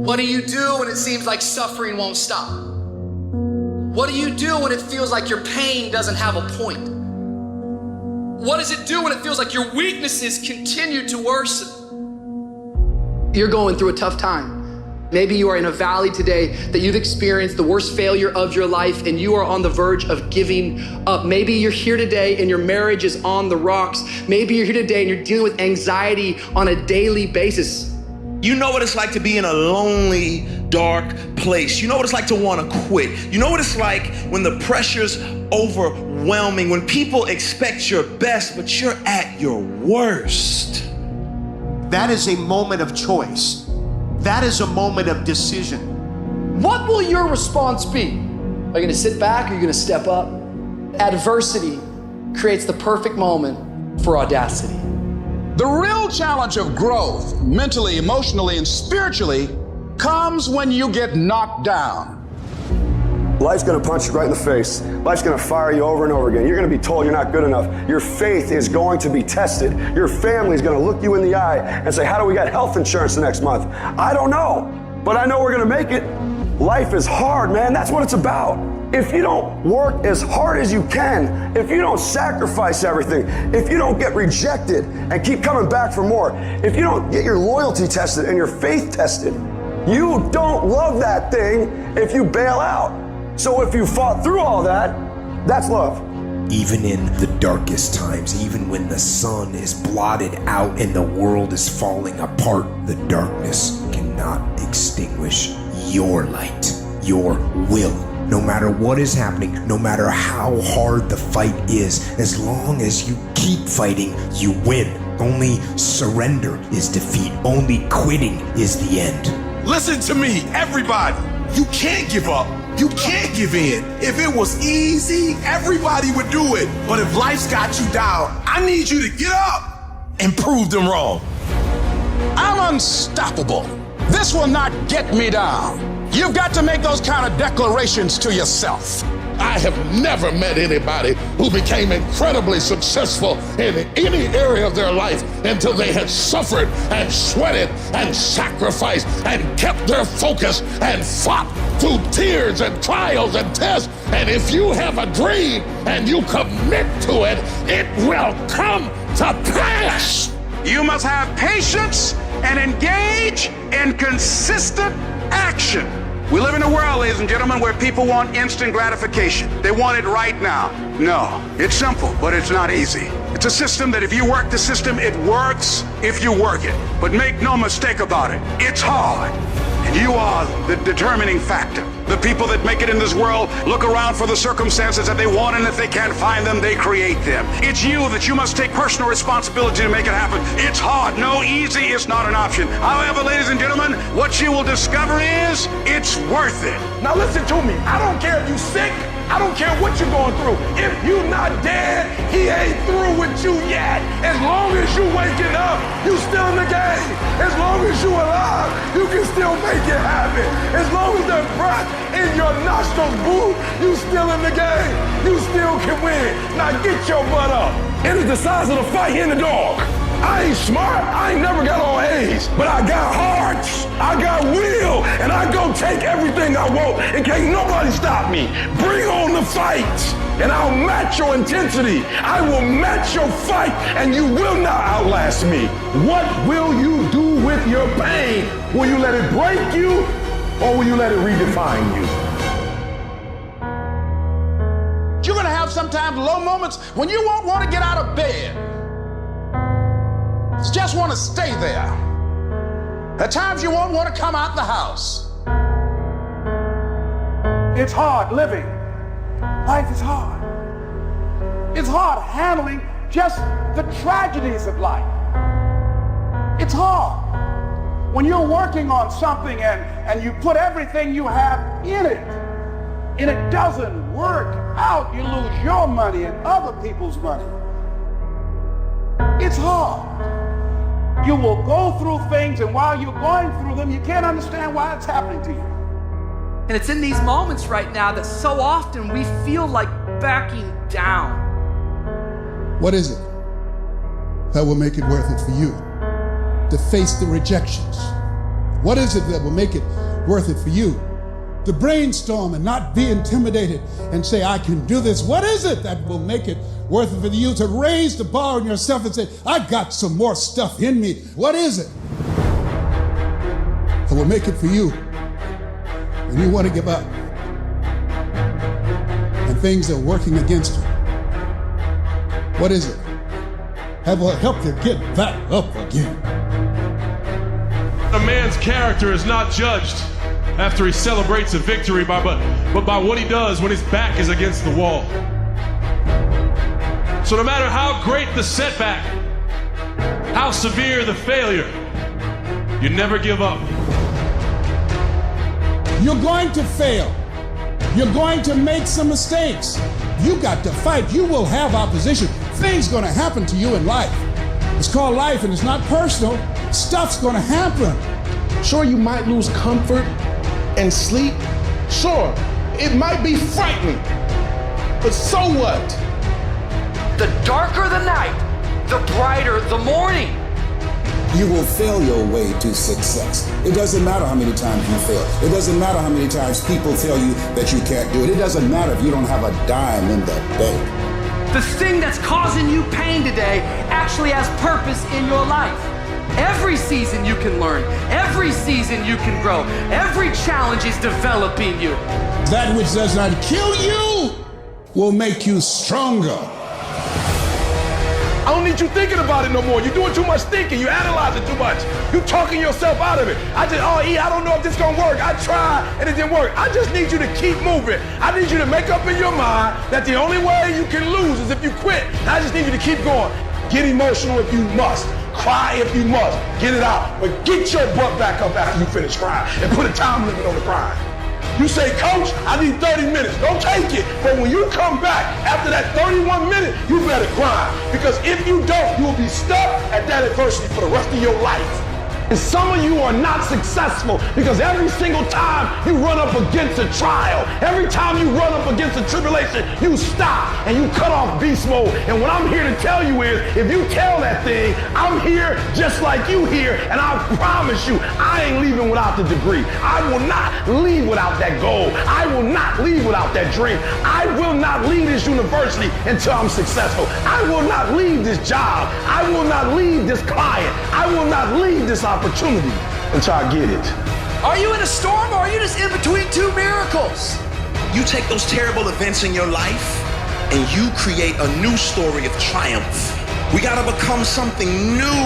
What do you do when it seems like suffering won't stop? What do you do when it feels like your pain doesn't have a point? What does it do when it feels like your weaknesses continue to worsen? You're going through a tough time. Maybe you are in a valley today that you've experienced the worst failure of your life and you are on the verge of giving up. Maybe you're here today and your marriage is on the rocks. Maybe you're here today and you're dealing with anxiety on a daily basis. You know what it's like to be in a lonely, dark place. You know what it's like to want to quit. You know what it's like when the pressure's overwhelming, when people expect your best, but you're at your worst. That is a moment of choice. That is a moment of decision. What will your response be? Are you going to sit back or are you going to step up? Adversity creates the perfect moment for audacity. The real challenge of growth, mentally, emotionally, and spiritually, comes when you get knocked down. Life's gonna punch you right in the face. Life's gonna fire you over and over again. You're gonna be told you're not good enough. Your faith is going to be tested. Your family's gonna look you in the eye and say, how do we get health insurance the next month? I don't know, but I know we're gonna make it. Life is hard, man. That's what it's about. If you don't work as hard as you can, if you don't sacrifice everything, if you don't get rejected and keep coming back for more, if you don't get your loyalty tested and your faith tested, you don't love that thing if you bail out. So if you fought through all that, that's love. Even in the darkest times, even when the sun is blotted out and the world is falling apart, the darkness cannot extinguish your light, your will. No matter what is happening, no matter how hard the fight is, as long as you keep fighting, you win. Only surrender is defeat. Only quitting is the end. Listen to me, everybody. You can't give up. You can't give in. If it was easy, everybody would do it. But if life's got you down, I need you to get up and prove them wrong. I'm unstoppable. This will not get me down. You've got to make those kind of declarations to yourself. I have never met anybody who became incredibly successful in any area of their life until they had suffered and sweated and sacrificed and kept their focus and fought through tears and trials and tests. And if you have a dream and you commit to it, it will come to pass. You must have patience and engage in consistent action. We live in a world, ladies and gentlemen, where people want instant gratification. They want it right now. No, it's simple, but it's not easy. It's a system that if you work the system, it works if you work it. But make no mistake about it, it's hard. And you are the determining factor. The people that make it in this world look around for the circumstances that they want, and if they can't find them, they create them. It's you that you must take personal responsibility to make it happen. It's hard. No, easy is not an option. However, ladies and gentlemen, what you will discover is it's worth it. Now listen to me. I don't care if you're sick. I don't care what you're going through. If you're not dead, he ain't through with you yet. As long as you waking up, you still in the game. As long as you alive, you can still make it happen. As long as there's breath in your nostrils, boo, you still in the game. You still can win. Now get your butt up. It is the size of the fight in the dog. I ain't smart, I ain't never got on A's, but I got hearts, I got will, and I go take everything I want, and can't nobody stop me. Bring on the fight, and I'll match your intensity. I will match your fight, and you will not outlast me. What will you do with your pain? Will you let it break you, or will you let it redefine you? You're gonna have sometimes low moments when you won't want to get out of bed. Just want to stay there. At times you won't want to come out the house. It's hard living. Life is hard. It's hard handling just the tragedies of life. It's hard when you're working on something and you put everything you have in it, and it doesn't work out. You lose your money and other people's money. It's hard. You will go through things, and while you're going through them, you can't understand why it's happening to you. And it's in these moments right now that so often we feel like backing down. What is it that will make it worth it for you? To face the rejections, What is it that will make it worth it for you? To brainstorm and not be intimidated and say, I can do this. What is it that will make it worth it for you? To raise the bar on yourself and say, I got some more stuff in me. What is it that will make it for you when you want to give up and things are working against you? What is it that will help you get back up again? A man's character is not judged after he celebrates a victory, but by what he does when his back is against the wall. So no matter how great the setback, how severe the failure, you never give up. You're going to fail. You're going to make some mistakes. You got to fight. You will have opposition. Things going to happen to you in life. It's called life, and it's not personal. Stuff's going to happen. Sure, you might lose comfort and sleep. Sure, it might be frightening. But so what? The darker the night, the brighter the morning. You will fail your way to success. It doesn't matter how many times you fail. It doesn't matter how many times people tell you that you can't do it. It doesn't matter if you don't have a dime in the bank. The thing that's causing you pain today actually has purpose in your life. Every season you can learn. Every season you can grow. Every challenge is developing you. That which does not kill you will make you stronger. I don't need you thinking about it no more. You're doing too much thinking. You analyzing too much. You talking yourself out of it. I don't know if this gonna work. I tried and it didn't work. I just need you to keep moving. I need you to make up in your mind that the only way you can lose is if you quit. I just need you to keep going. Get emotional if you must. Cry if you must. Get it out. But get your butt back up after you finish crying and put a time limit on the crying. You say, Coach, I need 30 minutes. Don't take it. But when you come back after that 31 minutes, you better grind. Because if you don't, you will be stuck at that adversity for the rest of your life. And some of you are not successful because every single time you run up against a trial, every time you run up against a tribulation, you stop and you cut off beast mode. And what I'm here to tell you is, if you tell that thing, I'm here just like you here, and I promise you, I ain't leaving without the degree. I will not leave without that goal. I will not leave without that dream. I will not leave this university until I'm successful. I will not leave this job. I will not leave this client. I will not leave this opportunity until I get it. Are you in a storm, or are you just in between two miracles? You take those terrible events in your life and you create a new story of triumph. We gotta become something new.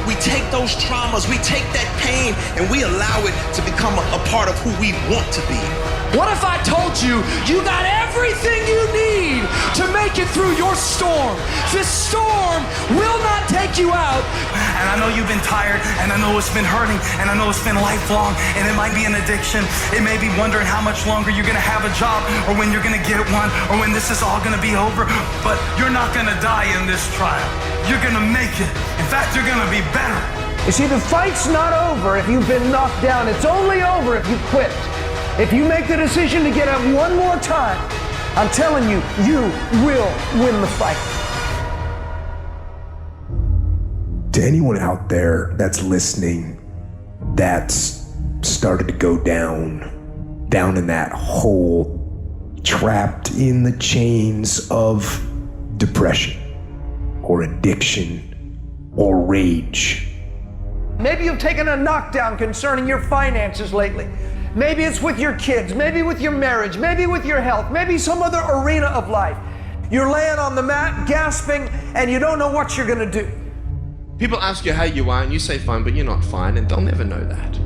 We take those traumas, we take that pain, and we allow it to become a part of who we want to be. What if I told you you got everything you need to make it through your storm? This storm will not take you out. And I know you've been tired, and I know it's been hurting, and I know it's been lifelong, and it might be an addiction. It may be wondering how much longer you're gonna have a job, or when you're gonna get one, or when this is all gonna be over. But you're not gonna die in this trial. You're gonna make it. In fact, you're gonna be better. You see, the fight's not over if you've been knocked down. It's only over if you quit. If you make the decision to get up one more time, I'm telling you, you will win the fight. To anyone out there that's listening, that's started to go down in that hole, trapped in the chains of depression or addiction or rage. Maybe you've taken a knockdown concerning your finances lately. Maybe it's with your kids, maybe with your marriage, maybe with your health, maybe some other arena of life. You're laying on the mat, gasping, and you don't know what you're gonna do. People ask you how you are, and you say fine, but you're not fine, and they'll never know that.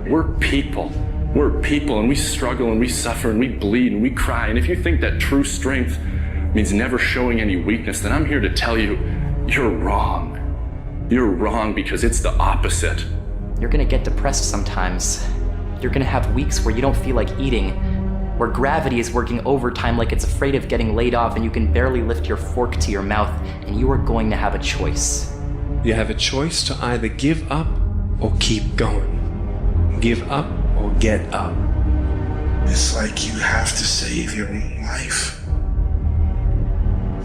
We're people, and we struggle, and we suffer, and we bleed, and we cry. And if you think that true strength means never showing any weakness, then I'm here to tell you, you're wrong. You're wrong, because it's the opposite. You're gonna get depressed sometimes. You're gonna have weeks where you don't feel like eating, where gravity is working overtime like it's afraid of getting laid off and you can barely lift your fork to your mouth, and you are going to have a choice. You have a choice to either give up or keep going. Give up or get up. It's like you have to save your own life.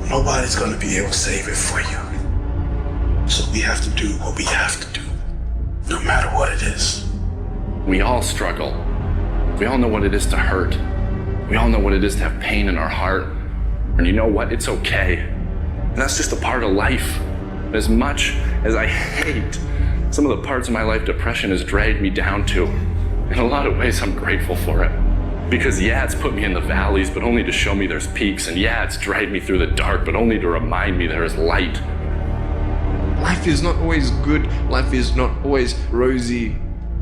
Nobody's gonna be able to save it for you. So we have to do what we have to do, no matter what it is. We all struggle. We all know what it is to hurt. We all know what it is to have pain in our heart. And you know what? It's okay. And that's just a part of life. As much as I hate some of the parts of my life depression has dragged me down to, in a lot of ways, I'm grateful for it. Because yeah, it's put me in the valleys, but only to show me there's peaks. And yeah, it's dragged me through the dark, but only to remind me there is light. Life is not always good. Life is not always rosy.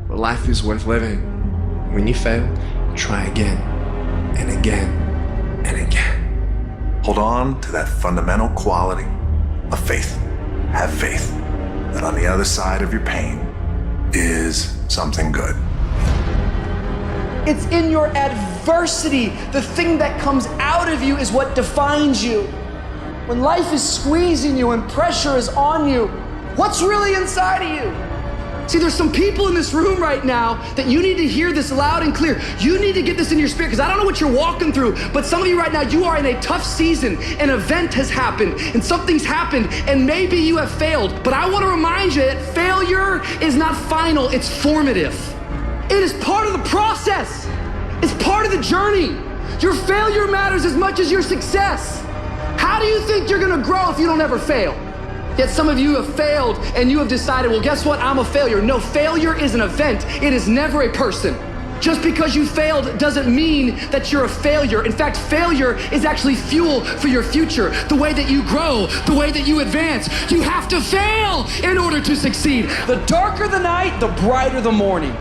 But life is worth living. When you fail, try again and again and again. Hold on to that fundamental quality of faith. Have faith that on the other side of your pain is something good. It's in your adversity. The thing that comes out of you is what defines you. When life is squeezing you and pressure is on you, what's really inside of you? See, there's some people in this room right now that you need to hear this loud and clear. You need to get this in your spirit, because I don't know what you're walking through, but some of you right now, you are in a tough season. An event has happened and something's happened, and maybe you have failed. But I want to remind you that failure is not final, it's formative. It is part of the process. It's part of the journey. Your failure matters as much as your success. How do you think you're gonna grow if you don't ever fail? Yet some of you have failed and you have decided, well, guess what? I'm a failure. No, failure is an event. It is never a person. Just because you failed doesn't mean that you're a failure. In fact, failure is actually fuel for your future. The way that you grow, the way that you advance. You have to fail in order to succeed. The darker the night, the brighter the morning.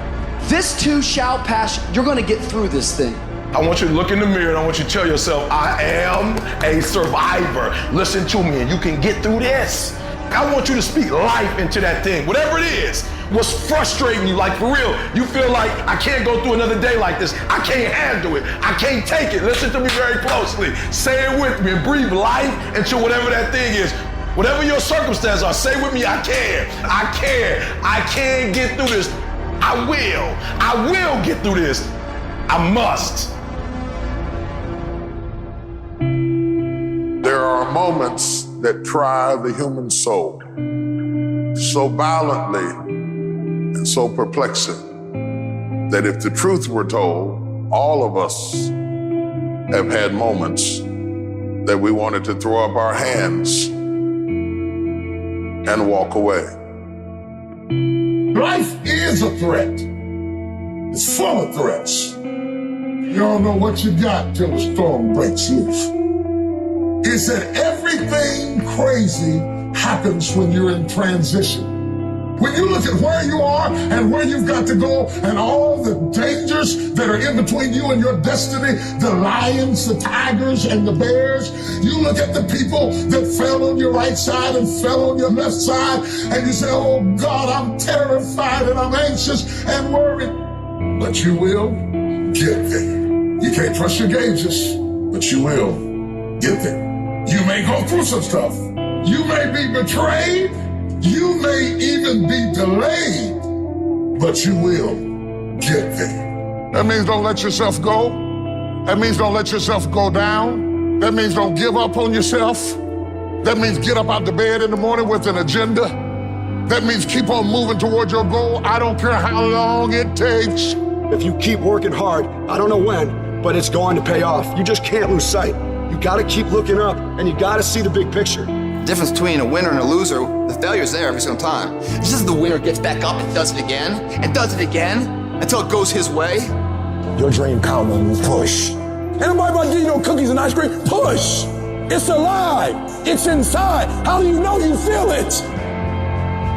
This too shall pass. You're gonna get through this thing. I want you to look in the mirror and I want you to tell yourself, I am a survivor. Listen to me and you can get through this. I want you to speak life into that thing, whatever it is. What's frustrating you, like for real, you feel like I can't go through another day like this. I can't handle it. I can't take it. Listen to me very closely. Say it with me and breathe life into whatever that thing is. Whatever your circumstances are, say with me, I can. I can. I can get through this. I will get through this. I must. There are moments that try the human soul so violently and so perplexing that if the truth were told, all of us have had moments that we wanted to throw up our hands and walk away. Life is a threat. It's full of threats. You don't know what you got till the storm breaks loose. It's that everything crazy happens when you're in transition. When you look at where you are and where you've got to go and all the dangers that are in between you and your destiny, the lions, the tigers, and the bears, you look at the people that fell on your right side and fell on your left side, and you say, oh God, I'm terrified and I'm anxious and worried. But you will get there. You can't trust your gauges, but you will get there. You may go through some stuff. You may be betrayed. You may even be delayed, but you will get there. That means don't let yourself go. That means don't let yourself go down. That means don't give up on yourself. That means get up out the bed in the morning with an agenda. That means keep on moving toward your goal. I don't care how long it takes. If you keep working hard, I don't know when, but it's going to pay off. You just can't lose sight. You gotta keep looking up and you gotta see the big picture. The difference between a winner and a loser, the failure's there every single time. It's just the winner gets back up and does it again, and does it again, until it goes his way. Your dream come when you push. Anybody about to give you no cookies and ice cream? Push. It's alive. It's inside. How do you know you feel it?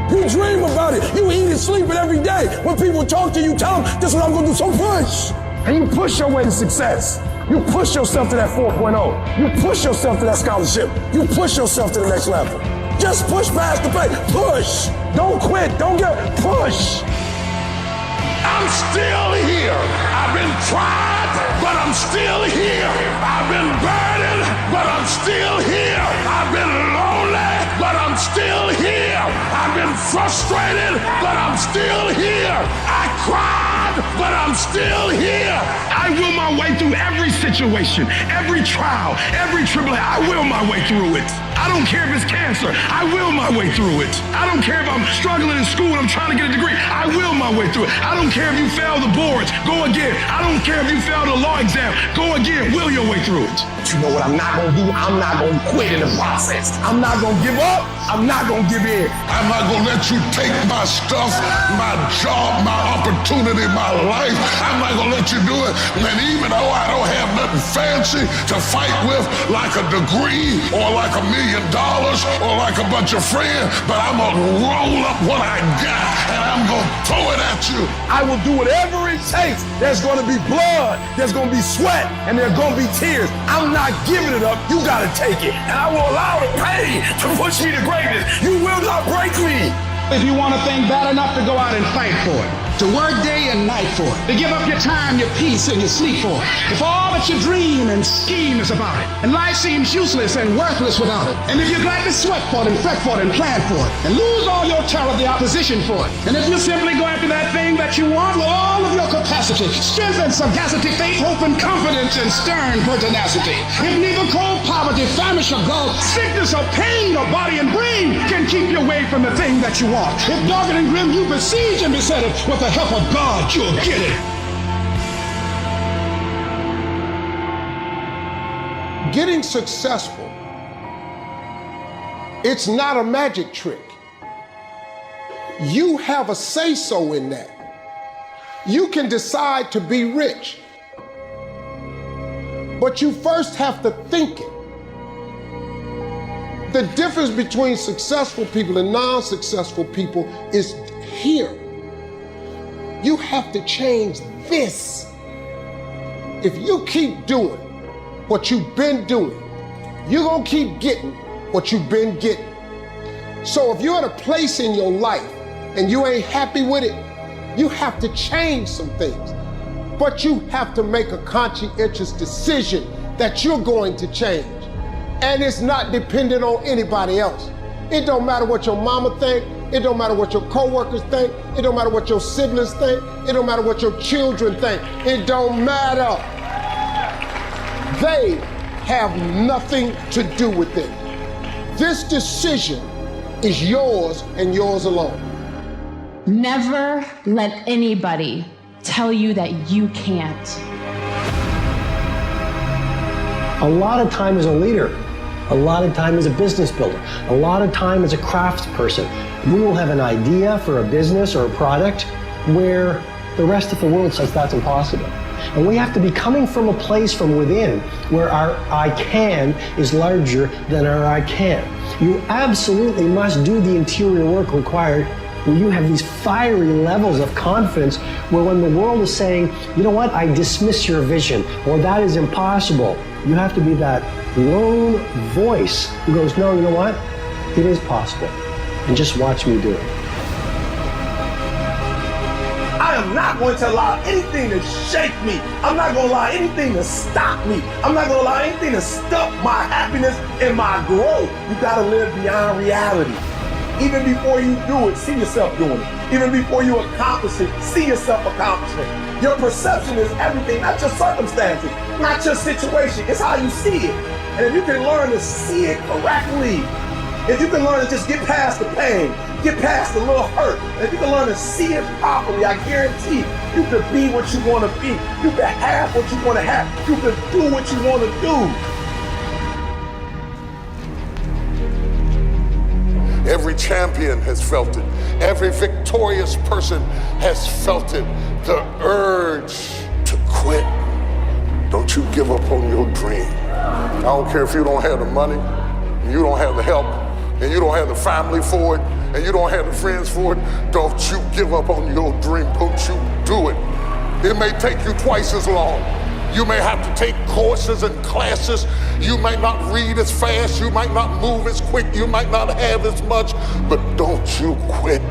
You dream about it. You eat and sleep it every day. When people talk to you, tell them, this is what I'm gonna do, so push. And you push your way to success. You push yourself to that 4.0. You push yourself to that scholarship. You push yourself to the next level. Just push past the pain. Push. Don't quit. Don't push. I'm still here. I've been tried, but I'm still here. I've been burdened, but I'm still here. I've been lonely, but I'm still here. I've been frustrated, but I'm still here. I cried, but I'm still here. I will my way through every situation, every trial, every tribulation. I will my way through it. I I don't care if it's cancer. I will my way through it. I don't care if I'm struggling in school and I'm trying to get a degree. I will my way through it. I don't care if you fail the boards. Go again. I don't care if you fail the law exam. Go again. Will your way through it. But you know what I'm not gonna do? I'm not gonna quit in the process. I'm not gonna give up. I'm not gonna give in. I'm not gonna let you take my stuff, my job, my opportunity, my life. I'm not gonna let you do it. And even though I don't have nothing fancy to fight with, like a degree or like $1 million or like a bunch of friends, but I'm gonna roll up what I got and I'm gonna throw it at you. I will do whatever it takes. There's gonna be blood, there's gonna be sweat, and there's gonna be tears. I'm not giving it up. You gotta take it. And I will allow the pain to push me to greatness. You will not break me. If you want a thing bad enough to go out and fight for it, to work day and night for it, to give up your time, your peace, and your sleep for it, if all that you dream and scheme is about it, and life seems useless and worthless without it, and if you're glad to sweat for it and fret for it and plan for it, and lose all your terror of the opposition for it, and if you simply go after that thing that you want with all of your capacity, strength and sagacity, faith, hope, and confidence, and stern pertinacity, if neither cold poverty, famish, or gulf, sickness or pain, or body and brain can keep you away from the thing that you want, if dark and grim you besiege and beset it, with the help of God, you'll get it. Getting successful, it's not a magic trick. You have a say-so in that. You can decide to be rich, but you first have to think it. The difference between successful people and non-successful people is here. You have to change this. If you keep doing what you've been doing, you're gonna keep getting what you've been getting. So if you're at a place in your life and you ain't happy with it, you have to change some things. But you have to make a conscientious decision that you're going to change. And it's not dependent on anybody else. It don't matter what your mama think. It don't matter what your coworkers think. It don't matter what your siblings think. It don't matter what your children think. It don't matter. They have nothing to do with it. This decision is yours and yours alone. Never let anybody tell you that you can't. A lot of time as a leader, a lot of time as a business builder, a lot of time as a craftsperson, we will have an idea for a business or a product where the rest of the world says that's impossible. And we have to be coming from a place from within where our I can is larger than our I can. You absolutely must do the interior work required where you have these fiery levels of confidence where when the world is saying, you know what, I dismiss your vision, or that is impossible, you have to be that lone voice who goes, no, you know what, it is possible, and just watch me do it. I am not going to allow anything to shake me. I'm not going to allow anything to stop me. I'm not going to allow anything to stop my happiness and my growth. You got to live beyond reality. Even before you do it, see yourself doing it. Even before you accomplish it, see yourself accomplishing it. Your perception is everything, not your circumstances, not your situation. It's how you see it. And if you can learn to see it correctly, if you can learn to just get past the pain, get past the little hurt, and if you can learn to see it properly, I guarantee you can be what you want to be. You can have what you want to have. You can do what you want to do. Every champion has felt it. Every victorious person has felt it. The urge to quit. Don't you give up on your dream. I don't care if you don't have the money, and you don't have the help, and you don't have the family for it, and you don't have the friends for it. Don't you give up on your dream. Don't you do it. It may take you twice as long. You may have to take courses and classes. You might not read as fast. You might not move as quick. You might not have as much, but don't you quit.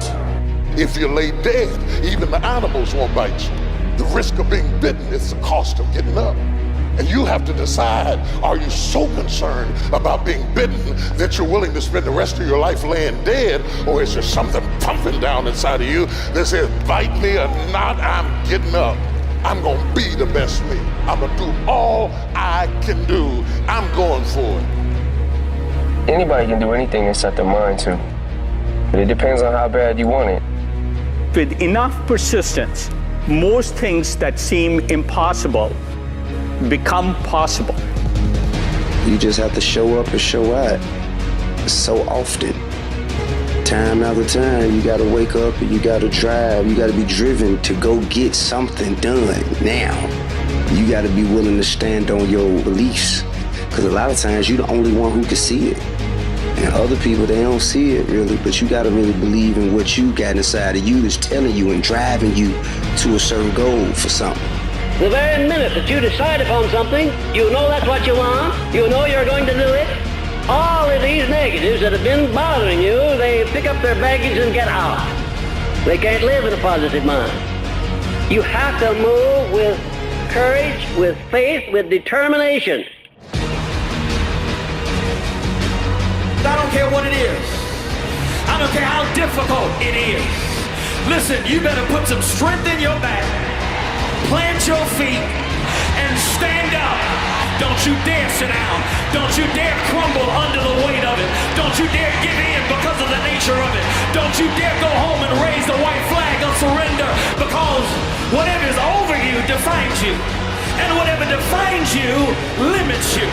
If you lay dead, even the animals won't bite you. The risk of being bitten is the cost of getting up. And you have to decide, are you so concerned about being bitten that you're willing to spend the rest of your life laying dead? Or is there something pumping down inside of you that says, bite me or not, I'm getting up. I'm gonna be the best me. I'm gonna do all I can do. I'm going for it. Anybody can do anything they set their mind to. But it depends on how bad you want it. With enough persistence, most things that seem impossible become possible. You just have to show up and show out so often. Time after time, you gotta wake up and you gotta drive. You gotta be driven to go get something done now. You gotta be willing to stand on your beliefs. Because a lot of times you're the only one who can see it. And other people, they don't see it really, but you gotta really believe in what you got inside of you that's telling you and driving you to a certain goal for something. The very minute that you decide upon something, you know that's what you want, you know you're going to do it. All of these negatives that have been bothering you, they pick up their baggage and get out. They can't live in a positive mind. You have to move with courage, with faith, with determination. I don't care what it is. I don't care how difficult it is. Listen, you better put some strength in your back, plant your feet, and stand up. Don't you dare sit down. Don't you dare crumble under the weight of it. Don't you dare give in because of the nature of it. Don't you dare go home and raise the white flag of surrender, because whatever is over you defines you. And whatever defines you limits you.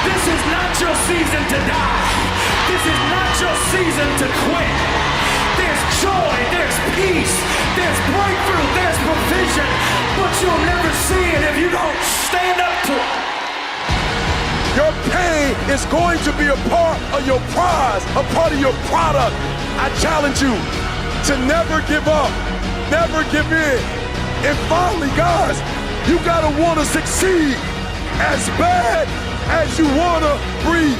This is not your season to die. This is not your season to quit. There's joy, there's peace, there's breakthrough, there's provision, but you'll never see it if you don't stand up to it. Your pain is going to be a part of your prize, a part of your product. I challenge you to never give up, never give in. And finally, guys, you gotta wanna succeed as bad as you wanna breathe.